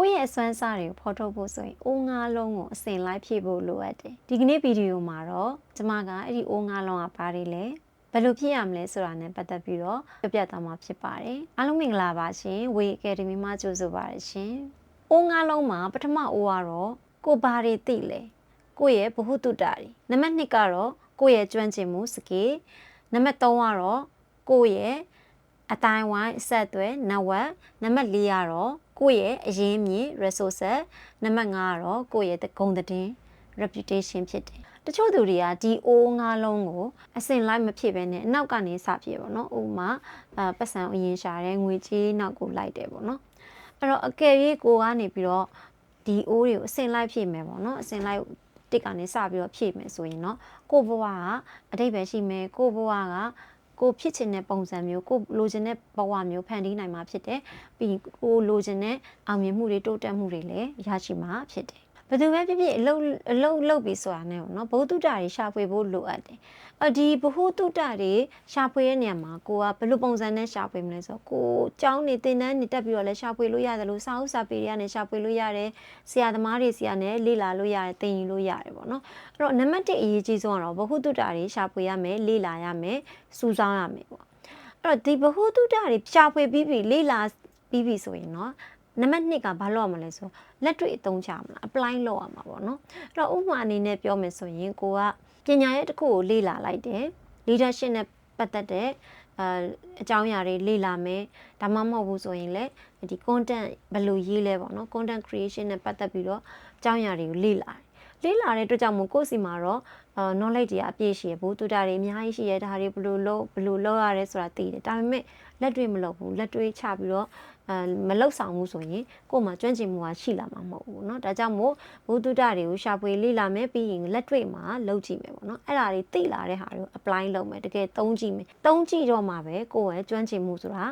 ကိုယ့်ရဲ့အစွမ်းစားတွေကိုဖော်ထုတ်ဖို့ဆိုရင်အိုးငါးလုံးကိုအစဉ်လိုက်ဖြည့်ဖို့လိုအပ်တယ်ဒီကနေ့ဗီဒီယိုမှာတော့ကျမကအဲ့ဒီအိုးငါးလုံးကဘာတွေလဲဘယ်လိုဖြည့်ရမလဲဆိုတာနဲ့ပတ်သက်ပြီးတော့ပြပြသွားမှာဖြစ်ပါတယ်အားလုံးမင်္ဂလာပါရှင် Way Academy မှာကြိုဆိုပါရရှင်အိုးငါးလုံးမှာပထမအိုးကတော့ကိုဘာတွေသိလဲကိုယ့်ရဲ့ဗဟုသုတတွေနံပါတ်2ကတော့ကိုယ့်ရဲ့ကျွမ်းကျင်မှု skill နံပါတ်3ကတော့ကိုယ့်ရဲ့အတိုင်းဝိုင်းအဆက်အသွယ် network နံပါတ်4ကတော့ကိုယ့်ရဲ့အရင်းမြစ် resources နံပါတ်5ကတော့ကိုယ့်ရဲ့ဂုဏ်သတင်း reputation ဖြစ်တယ်တချို့သူတွေကဒီအိုးငါးလုံးကိုအစင်လိုက်မဖြစ်ပဲနဲ့အနောက်ကနေစဖြစ်ပေါ့နော်ဥပမာပတ်စံအရင်ရှာတယ်ငွေကြေးနောက်ကိုလိုက်တယ်ပေါ့နော်အဲ့တော့အကယ်၍ကိုကနေပြီးတော့ဒီအိုးတွေကိုအစင်လိုက်ဖြစ်မယ်ပေါ့နော်အစင်လိုက်တစ်ကနေစပြီးတော့ဖြည့်မယ်ဆိုရင်တော့ကိုဘဝကအတိတ်ပဲရှိမယ်ကိုဘဝကကိုဖြစ်ချင်တဲ့ပုံစံမျိုးကိုလိုချင်တဲ့ဘဝမျိုးဖန်တီးနိုင်မှာဖြစ်တယ်ပြီးကိုလိုချင်တဲ့အောင်မြင်မှုတွေတိုးတက်မှုတွေလည်းရရှိမှာဖြစ်တယ်ဘယ်သူပဲဖြစ်ဖြစ်အလုပ်ပြီးဆိုတာနဲ့ပေါ့နော်ဘ ഹു တုတတွေရှာဖွေဖို့လိုအပ်တယ်ဒီဘ ഹു တုတတွေရှာဖွေရဲ့နေရာမှာကိုကဘယ်လိုပုံစံနဲ့ရှာဖွေမလဲဆိုတော့ကိုကျောင်းနေသင်တန်းနေတက်ပြီးတော့လည်းရှာဖွေလို့ရတယ်လို့စာအုပ်စာပေတွေကနေရှာဖွေလို့ရတယ်ဆရာသမားတွေဆီကနေလေ့လာလို့ရတယ်သင်ယူလို့ရတယ်ပေါ့နော်အဲ့တော့နံပါတ်1အရေးကြီးဆုံးကတော့ဘ ഹു တုတတွေရှာဖွေရမယ်လေ့လာရမယ်စူးစောင်းရမယ်ပေါ့အဲ့တော့ဒီဘ ഹു တုတတွေရှာဖွေပြီးပြီလေ့လာပြီးပြီဆိုရင်တော့နံပါတ်2ကဘာလုပ်ရမလဲဆိုလက်တွေ့အသုံးချမလား apply လုပ်ရမှာပေါ့နော်အဲ့တော့ဥပမာအနေနဲ့ပြောမယ်ဆိုရင်ကိုကပညာရဲ့တစ်ခုကိုလေ့လာလိုက်တယ် leadership နဲ့ပတ်သက်တဲ့အကြောင်းအရာတွေလေ့လာမယ်ဒါမှမဟုတ်ဘူးဆိုရင်လည်းဒီ content ဘယ်လိုရေးလဲပေါ့နော် content creation နဲ့ပတ်သက်ပြီးတော့အကြောင်းအရာတွေကိုလေ့လာတဲ့အတွက်ကြောင့်မို့ကိုယ့်စီမှာတော့knowledge တွေအပြည့်ရှိရဘူးတူတာတွေအများကြီးရှိရဒါတွေဘယ်လိုလုပ်ရလဲဆိုတာသိတယ်ဒါပေမဲ့လက်တွေ့မလုပ်ဘူးလက်တွေ့ချပြီးတော့မလောက်ဆောင်ဘူးဆိုရင်ကိုယ်မှာကျွမ်းကျင်မှုကရှိလာမှာမဟုတ်ဘူးเนาะဒါကြောင့်မို့ဘုဒ္ဓတွေကိုရှာဖွေလေ့လာမယ်ပြီးရင်လက်တွေ့မှာလုပ်ကြည့်မယ်ပေါ့နော်အဲ့ဒါတွေသိလာတဲ့ဟာတွေကို apply လုပ်မယ်တကယ်သုံးကြည့်မယ်သုံးကြည့်တော့မှပဲကိုယ့်ရဲ့ကျွမ်းကျင်မှုဆိုတာ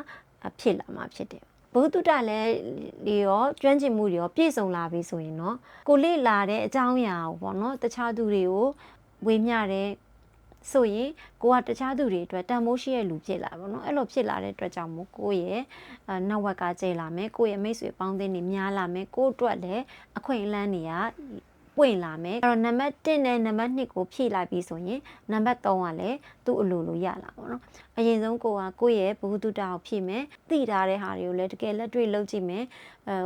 ဖြစ်လာမှာဖြစ်တယ်ဘုဒ္ဓလည်းဒီရောကျွမ်းကျင်မှုတွေရောပြည့်စုံလာပြီဆိုရင်เนาะကိုလေ့လာတဲ့အကြောင်းအရာကိုပေါ့เนาะတခြားသူတွေကိုဝေမျှတဲ့ဆိုရင်ကိုကတခြားသူတွေအတွက်တန်ဖိုးရှိတဲ့လူဖြစ်လာပါတော့အဲ့လိုဖြစ်လာတဲ့အတွက်ကြောင့်မို့ကိုရဲ့နောက်ဝက်ကကျဲလာမယ်ကိုရဲ့မိတ်ဆွေပေါင်းသင်းတွေများလာမယ်ကိုအတွက်လည်းအခွင့်အလမ်းတွေကပွင့်လာမယ်အဲ့တော့နံပါတ်1နဲ့နံပါတ်2ကိုဖြည့်လိုက်ပြီးဆိုရင်နံပါတ်3ကလည်းသူ့အလိုလိုရလာပါတော့အရင်ဆုံးကိုရဲ့ဘ ഹു တုတကိုဖြည့်မယ်သိထားတဲ့ဟာတွေကိုလည်းတကယ်လက်တွေ့လုပ်ကြည့်မယ်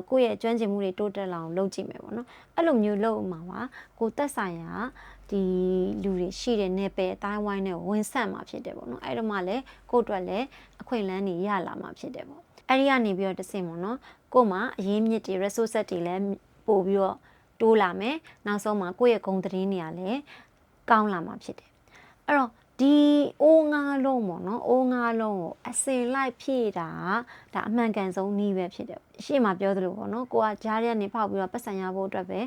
ကိုရဲ့ကျွမ်းကျင်မှုတွေတိုးတက်လာအောင်လုပ်ကြည့်မယ်ပေါ့နော်အဲ့လိုမျိုးလုပ်မှာပါကိုသက်ဆိုင်ရာဒီလူတွေရှိတဲ့နယ်ပယ်အတိုင်းဝိုင်းနဲ့ဝင်ဆက်မှာဖြစ်တယ်ပေါ့နော်အဲ့တော့မှလည်းကိုယ့်အတွက်လည်းအခွင့်အလမ်းတွေရလာမှာဖြစ်တယ်ပေါ့အဲ့ဒီကနေပြီးတော့တဆင့်ပေါ့နော်ကို့မှာအရင်းမြစ်တွေ resources တွေလည်းပို့ပြီးတော့တိုးလာမယ်နောက်ဆုံးမှာကိုယ့်ရဲ့ဂုဏ်သတင်းတွေကလည်းကောင်းလာမှာဖြစ်တယ်အဲ့တော့ဒီအိုးငါးလုံးပေါ့နော်အိုးငါးလုံးကိုအစင်လိုက်ဖြည့်တာဒါအမှန်ကန်ဆုံးနည်းပဲဖြစ်တယ်ရှေ့မှာပြောသလိုပေါ့နော်ကိုကကြားရနေဖောက်ပြီးတော့ပတ်စံရဖို့အတွက်ပဲ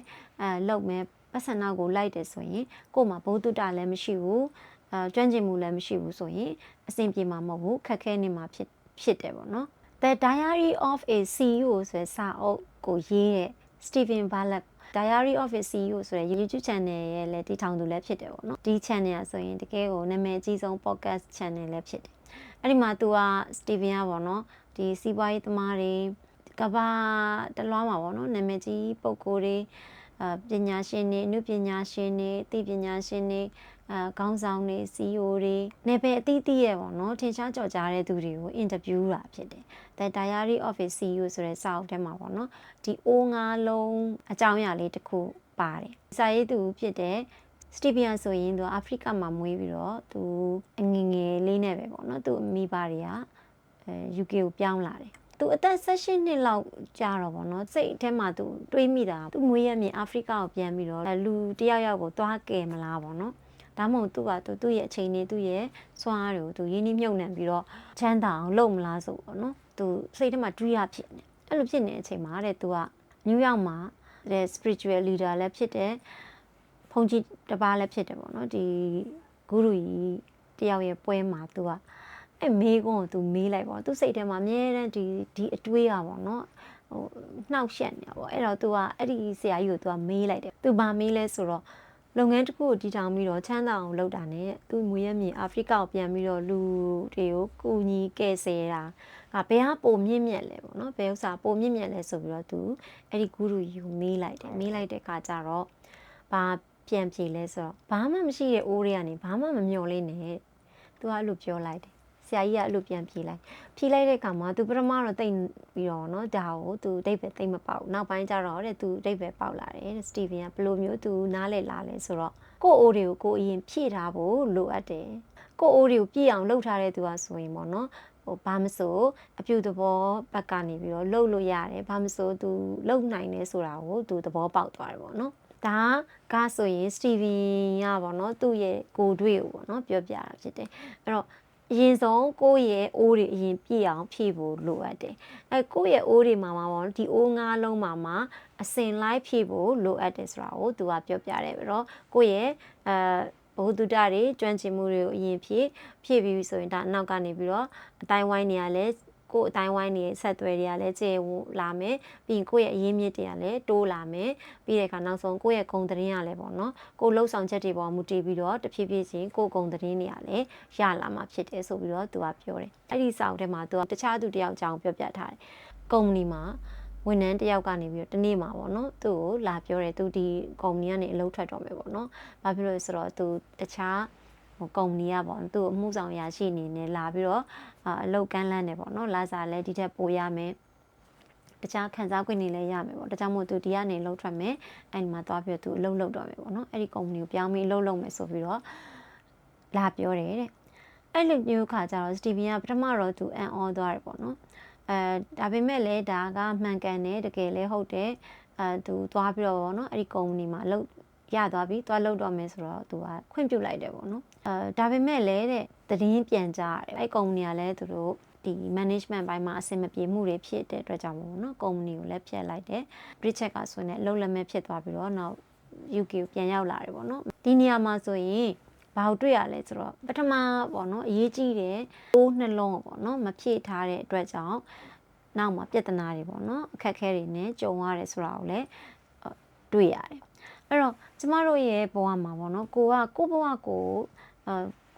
လုပ်မယ်ပတ်စံနောက်ကိုလိုက်တယ်ဆိုရင်ကို့မှာဘုဒ္ဓတလည်းမရှိဘူးကျွမ်းကျင်မှုလည်းမရှိဘူးဆိုရင်အဆင်ပြေမှာမဟုတ်ဘူးခက်ခဲနေမှာဖြစ်တယ်ပေါ့နော် The Diary of a CEO ဆိုတဲ့စာအုပ်ကိုရေးတဲ့ Stephen Bartlett Diary of a CEO ဆိုတဲ့ YouTube channel ရဲ့လည်းတည်ထောင်သူလည်းဖြစ်တယ်ပေါ့နော်ဒီ channel ကဆိုရင်တကယ်ကိုနာမည်အကြီးဆုံး podcast channel လည်းဖြစ်တယ်အဲ့ဒီမှာသူက Stephen ကပေါ့နော်ဒီစီးပွားရေးသမားတွေကဘာတလွှားမှာပေါ့နော်နာမည်ကြီးပုဂ္ဂိုလ်တွေပညာရှင်တွေအနုပညာရှင်တွေအသိပညာရှင်တွေခေါင်းဆောင်တွေ CEO တွေနယ်ပယ်အသီးသီးရဲ့ပေါ့နော်ထင်ရှားကြော်ကြားတဲ့သူတွေကိုအင်တာဗျူးတာဖြစ်တယ် The Diary of a CEO ဆိုတဲ့စာအုပ်ထဲမှာပေါ့နော်ဒီအိုးငါးလုံးအကြောင်းအရာလေးတစ်ခုပါတယ်စာရေးသူဖြစ်တဲ့စတီဗီယန်ဆိုရင်သူအာဖရိကမှာမွေးပြီးတော့သူအငငယ်လေးနဲ့ပဲပေါ့နော်သူမိဘတွေကUK ကိုပြောင်းလာတယ်သူအသက်18နှစ်လောက်ကြာတော့ဗောနော်စိတ်ထဲမှာသူတွေးမိတာသူမွေးရမြေအာဖရိကကိုပြန်ပြီးတော့လူတယောက်ယောက်ကိုသွားကယ်မလားဗောနော်ဒါမှမဟုတ်သူ့ရဲ့အချိန်နဲ့သူ့ရဲ့စွမ်းအားတွေကိုသူရင်းနှီးမြှုပ်နှံပြီးတော့ချမ်းသာအောင်လုပ်မလားဆိုဗောနော်သူစိတ်ထဲမှာတွေးရဖြစ်နေအဲ့လိုဖြစ်နေတဲ့အချိန်မှာတဲ့သူကနယူးယောက်မှာတဲ့ spiritual leader လည်းဖြစ်တယ်ဘုန်းကြီးတစ်ပါးလည်းဖြစ်တယ်ဗောနော်ဒီဂုရုကြီးတယောက်ရဲ့ပွဲမှာသူကအဲ့မေးခွန်းကိုသူမေးလိုက်ပေါ့သူစိတ်ထဲမှာအမြဲတမ်းဒီအတွေးอ่ะပေါ့နော်ဟိုနှောက်ရှက်နေတာပေါ့အဲ့တော့သူကအဲ့ဒီဆရာကြီးကိုသူကမေးလိုက်တယ်သူဘာမေးလဲဆိုတော့ လုပ်ငန်းတစ်ခုကိုတည်ထောင်ပြီးတော့ချမ်းသာအောင်လုပ်တာနဲ့သူ့မွေးရမြေအာဖရိကကိုပြန်ပြီးတော့လူတွေကိုကူညီကယ်ဆယ်တာဘယ်ဟာပိုမြင့်မြတ်လဲပေါ့နော်ဘယ်ဥစ္စာပိုမြင့်မြတ်လဲဆိုပြီးတော့သူအဲ့ဒီဂုရုကြီးကိုမေးလိုက်တဲ့အခါကျတော့ဘာပြန်ပြေလဲဆိုတော့ဘာမှမရှိတဲ့အိုးတွေကနေဘာမှမမျော်လေးနဲ့သူကအဲ့လိုပြောလိုက်တယ်ဆရာကြီးကအဲ့လိုပြန်ဖြေလိုက်တဲ့အခါမှာသူပထမတော့တိတ်ပြီးတော့နော်ဒါကိုသူအဓိပ္ပာယ်တိတ်မပေါက်နောက်ပိုင်းကျတော့တဲ့သူအဓိပ္ပာယ်ပေါက်လာတယ်စတီဗင်ကဘယ်လိုမျိုးသူနားလည်လာလဲဆိုတော့ကိုယ့်အိုးတွေကိုကိုယ်အရင်ဖြည့်ထားဖို့လိုအပ်တယ်ကိုယ့်အိုးတွေကိုပြည့်အောင်လှုပ်ထားတဲ့သူကဆိုရင်ပေါ့နော်ဘာမဆိုအပြုသဘောဘက်ကနေပြီးတော့လှုပ်လို့ရတယ်ဘာမဆိုသူလှုပ်နိုင်တယ်ဆိုတာကိုသူသဘောပေါက်သွားတယ်ပေါ့နော်ဒါကဆိုရင်စတီဗင်ကပေါ့နော်သူ့ရဲ့ကိုယ်တွေ့ကိုပေါ့နော်ပြောပြတာဖြစ်တယ်အဲ့တော့အရင်ဆုံးကိုယ့်ရဲ့အိုးတွေအရင်ပြည့်အောင်ဖြည့်ဖို့လိုအပ်တယ်ကိုယ့်ရဲ့အိုးတွေမှာပေါ့ဒီအိုးငါးလုံးမှာအစင်လိုက်ဖြည့်ဖို့လိုအပ်တယ်ဆိုတာကိုသူကပြောပြတယ်ပြီးတော့ကိုယ့်ရဲ့ဘုဒ္ဓတာတွေကျွမ်းကျင်မှုတွေကိုအရင်ဖြည့်ပြီးဆိုရင်ဒါနောက်ကနေပြီးတော့အတိုင်းဝိုင်းနေရလဲကိုယ်အတိုင်းဝိုင်းနေဆက်သွယ်တွေကလည်းကျေလာမယ်ပြီးရင်ကိုယ့်ရဲ့အရင်းမြစ်တွေကလည်းတိုးလာမယ်ပြီးတဲ့အခါနောက်ဆုံးကိုယ့်ရဲ့ဂုဏ်သတင်းကလည်းပေါ့နော်ကိုယ်လှုပ်ဆောင်ချက်တွေပေါ်မူတည်ပြီးတော့တဖြည်းဖြည်းချင်းကိုယ်ဂုဏ်သတင်းတွေကလည်းရလာမှာဖြစ်တယ်ဆိုပြီးတော့သူကပြောတယ်အဲ့ဒီစာအုပ်ထဲမှာသူကတခြားသူတယောက်အကြောင်းပြောပြထားတယ်ကုမ္ပဏီမှာဝန်ထမ်းတယောက်ကနေပြီးတော့တနေ့မှာပေါ့နော်သူ့ကိုလာပြောတယ်သူဒီကုမ္ပဏီကနေအလုပ်ထွက်တော့မယ်ပေါ့နော်ဘာဖြစ်လို့လဲဆိုတော့သူတခြားကုမ္ပဏီကပေါ့သူ့အမှုဆောင်ရာရှိအနေနဲ့လာပြီးတော့အလုပ်ကမ်းလှမ်းတယ်ပေါ့နော်လာစားလဲဒီထက်ပိုရမယ်တခြားခံစား권တွေလည်းရမယ်ပေါ့ဒါကြောင့်မို့သူဒီကနေလှုပ်ထွက်မယ်အဲ့ဒီမှာသွားပြီးတော့သူအလုပ်လုပ်တော့မယ်ပေါ့နော်အဲ့ဒီကုမ္ပဏီကိုပြောင်းပြီးအလုပ်လုပ်မယ်ဆိုပြီးတော့လာပြောတယ်တဲ့အဲ့လိုမျိုးခါကျတော့စတီဗင်ကပထမတော့သူအန်အောသွားတယ်ပေါ့နော်ဒါပေမဲ့လည်းဒါကမှန်ကန်တယ်တကယ်လည်းဟုတ်တယ်သူသွားပြီးတော့ပေါ့နော်အဲ့ဒီကုမ္ပဏီမှာအလုပ်ရသွားပြီသွားလုပ်တော့မယ်ဆိုတော့သူကခွင့်ပြုလိုက်တယ်ပေါ့နော်ဒါပေမဲ့လည်းတဲ့သတင်းပြန်ကြားရတယ်အဲ့ကုမ္ပဏီကလည်းသူတို့ဒီ management ဘိုင်းမှာအဆင်မပြေမှုတွေဖြစ်တဲ့အတွက်ကြောင့်မို့နော်ကုမ္ပဏီကိုလည်းဖျက်လိုက်တယ် Richard ကဆိုရင်အလုပ်လက်မဲ့ဖြစ်သွားပြီးတော့နောက် UK ကိုပြန်ရောက်လာတယ်ပေါ့နော်ဒီနေရာမှာဆိုရင်ဘာကိုတွေ့ရလဲဆိုတော့ပထမပေါ့နော်အရေးကြီးတဲ့အိုးနှလုံးပေါ့နော်မဖြည့်ထားတဲ့အတွက်ကြောင့်နောက်မှာပြဿနာတွေပေါ့နော်အခက်အခဲတွေနဲ့ကြုံရတယ်ဆိုတာကိုလည်းတွေ့ရတယ်အဲ့တော့ကျမတို့ရဲ့ဘဝမှာပေါ့နော်ကိုဘဝကို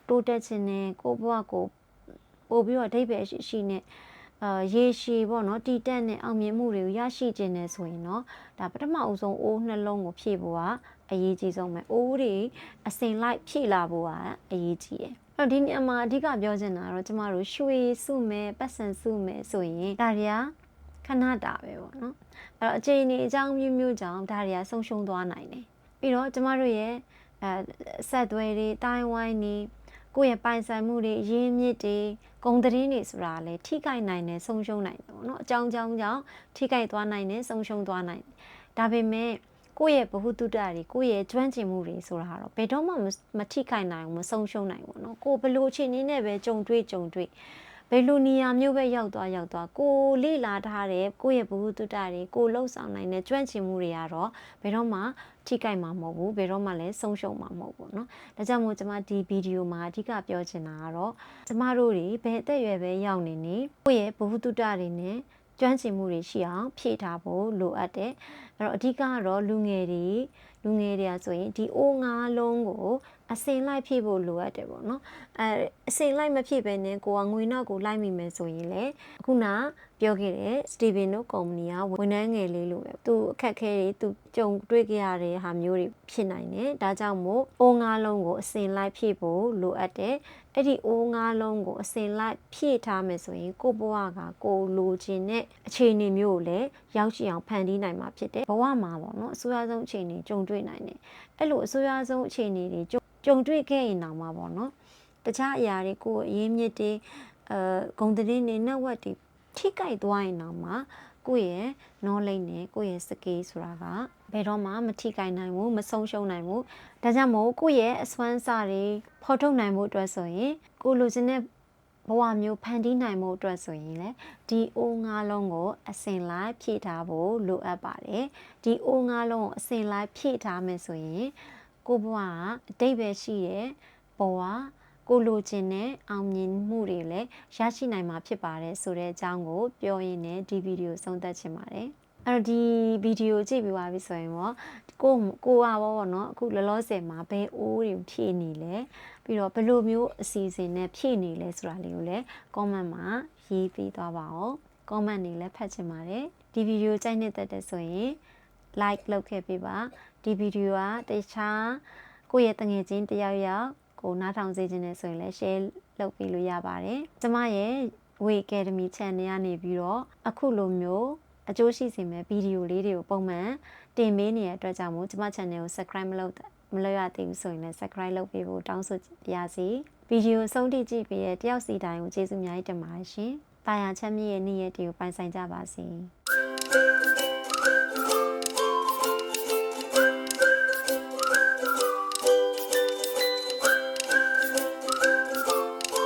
တိုးတက်ခြင်းနဲ့ကိုဘဝကိုပို့ပြီးတော့အဓိပ္ပာယ်ရှိနဲ့ရေရှည်ပေါ့နော်တည်တက်တဲ့အောင်မြင်မှုတွေကိုရရှိခြင်းနဲ့ဆိုရင်တော့ဒါပထမအဆုံးအိုးနှလုံးကိုဖြည့်ဖို့ကအရေးကြီးဆုံးပဲအိုးတွေအစင်လိုက်ဖြည့်လာဖို့ကအရေးကြီးတယ်အဲ့တော့ဒီနေရာမှာအဓိကပြောချင်တာကတော့ကျမတို့ရွှေစုမယ်ပတ်စံစုမယ်ဆိုရင်ဒါတွေကခဏတာပဲပေါ့နော်အဲ့တော့အချိန်ကြီးအကြောင်းမျိုးကြောင့်ဒါတွေကဆုံးရှုံးသွားနိုင်တယ်ပြီးတော့ကျမတို့ရဲ့ဆက်သွယ်တွေတိုင်းဝိုင်းတွေကိုယ့်ရဲ့ပိုင်ဆိုင်မှုတွေရင်းမြစ်တွေဂုဏ်သတင်းတွေဆိုတာလေထိခိုက်နိုင်တယ်ဆုံးရှုံးနိုင်တယ်ပေါ့နော်အကြောင်းကြောင့်ထိခိုက်သွားနိုင်တယ်ဆုံးရှုံးသွားနိုင်တယ်ဒါပေမဲ့ကိုယ့်ရဲ့ဗဟုသုတတွေကိုယ့်ရဲ့ကျွမ်းကျင်မှုတွေဆိုတာတော့ဘယ်တော့မှမထိခိုက်နိုင်ဘူးမဆုံးရှုံးနိုင်ဘူးเนาะကိုဘယ်လိုအခြေအနေနဲ့ပဲကြုံတွေ့ဘယ်လိုနေရာမျိုးပဲရောက်သွားကိုလေ့လာထားတဲ့ကိုယ့်ရဲ့ဗဟုသုတတွေကိုလှုပ်ဆောင်နိုင်တဲ့ကျွမ်းကျင်မှုတွေကတော့ဘယ်တော့မှထိခိုက်မှာမဟုတ်ဘူးဘယ်တော့မှလည်းဆုံးရှုံးမှာမဟုတ်ဘူးเนาะဒါကြောင့်မို့ကျွန်မဒီဗီဒီယိုမှာအဓိကပြောချင်တာကတော့ကျမတို့တွေဘယ်အသက်အရွယ်ပဲရောက်နေကိုယ့်ရဲ့ဗဟုသုတတွေနဲ့ကျွမ်းကျင်မှုတွေရှိအောင်ဖြည့်ထားဖို့လိုအပ်တယ်အဲ့တော့အဓိကကတော့လူငယ်တွေကဆိုရင်ဒီအိုးငါးလုံးကိုအစင်လိုက်ဖြည့်ဖို့လိုအပ်တယ်ပေါ့နော်အစင်လိုက်မဖြည့်ဘဲနဲ့ကိုကငွေနောက်ကိုလိုက်မိမယ်ဆိုရင်လေအခုနပြောခဲ့တဲ့စတီဗင်တို့ကုမ္ပဏီကဝန်ထမ်းငယ်လေးလိုပဲသူအခက်ခဲတွေသူကြုံတွေ့ခဲ့ရတဲ့ဟာမျိုးတွေဖြစ်နိုင်တယ်ဒါကြောင့်မို့အိုးငါးလုံးကိုအစင်လိုက်ဖြည့်ဖို့လိုအပ်တယ်အဲ့ဒီအိုးငါးလုံးကိုအစင်လိုက်ဖြည့်ထားမယ်ဆိုရင်ကိုဘဝကကိုလိုချင်တဲ့အခြေအနေမျိုးကိုလည်းရောက်ရှိအောင်ဖန်တီးနိုင်မှာဖြစ်တယ်ဘဝမှာပေါ့နော်အဆိုးအဆုံးအခြေအနေကြုံတွေ့နိုင်တယ်အဲ့လိုအဆိုးအဆုံးအခြေအနေတွေကြုံတွေ့ခဲ့ရင်တောင်မှပေါ့နော်တခြားအရာတွေကိုအရေးမြစ်တွေဂုဏ်သတင်းတွေ network တွေထိကြိုက်သွားရင်တောင်မှကိုယ့်ရဲ့ knowledge နဲ့ကိုယ့်ရဲ့ skill ဆိုတာကဘယ်တော့မှမထိကြိုက်နိုင်ဘူးမဆုံးရှုံးနိုင်ဘူးဒါကြောင့်မို့ကိုယ့်ရဲ့အစွမ်းစားတွေဖော်ထုတ်နိုင်မှုအတွက်ဆိုရင်ကိုလိုချင်တဲ့ဘဝမျိုးဖန်တီးနိုင်မှုအတွက်ဆိုရင်လေဒီအိုးငါးလုံးကိုအစင်လိုက်ဖြည့်ထားဖို့လိုအပ်ပါတယ်ဒီအိုးငါးလုံးကိုအစင်လိုက်ဖြည့်ထားမယ်ဆိုရင်ကိုဘဝကအတိတ်ပဲရှိတဲ့ဘဝကိုလိုချင်တဲ့အောင်မြင်မှုတွေလည်းရရှိနိုင်မှာဖြစ်ပါတယ်ဆိုတဲ့အကြောင်းကိုပြောရင်းနဲ့ဒီဗီဒီယိုဆုံးသက်ချင်ပါတယ် အဲ့တော့ဒီဗီဒီယိုကြည့်ပြီးသွားပြီဆိုရင်ပေါ့ကိုကပေါ့နော်အခုလောလောဆယ်မှာဘယ်အိုးတွေဖြည့်နေလဲပြီးတော့ဘယ်လိုမျိုးအစီအစဉ်နဲ့ဖြည့်နေလဲဆိုတာလေးကိုလည်း comment မှာရေးပေးသွားပါဦး comment တွေလည်းဖတ်ချင်ပါတယ်ဒီဗီဒီယိုကြိုက်နေတဲ့တဲ့ဆိုရင် like လုပ်ခဲ့ပေးပါဒီဗီဒီယိုကတခြားကိုယ့်ရဲ့တငယ်ချင်းတယောက်ကိုနားထောင်စေချင်တယ်ဆိုရင်လည်း share လုပ်ပေးလို့ရပါတယ်ကျမရဲ့ Way Academy Channel ကနေပြီးတော့အခုလိုမျိုးအကျိုးရှိစေမယ့်ဗီဒီယိုလေးတွေကိုပုံမှန်တင်ပေးနေတဲ့အတွက်ကြောင့်မို့ကျမ channel ကို subscribe မလုပ်ရသေးဘူးဆိုရင်လည်း subscribe လုပ်ပေးဖို့တောင်းဆိုပါရစေဗီဒီယိုဆုံးထိကြည့်ပေးတဲ့တယောက်စီတိုင်းကိုကျေးဇူးအများကြီးတင်ပါတယ်ရှင်တာယာချမ်းမြေ့ရဲ့နေ့ရက်တွေကိုပိုင်ဆိုင်ကြပါစေ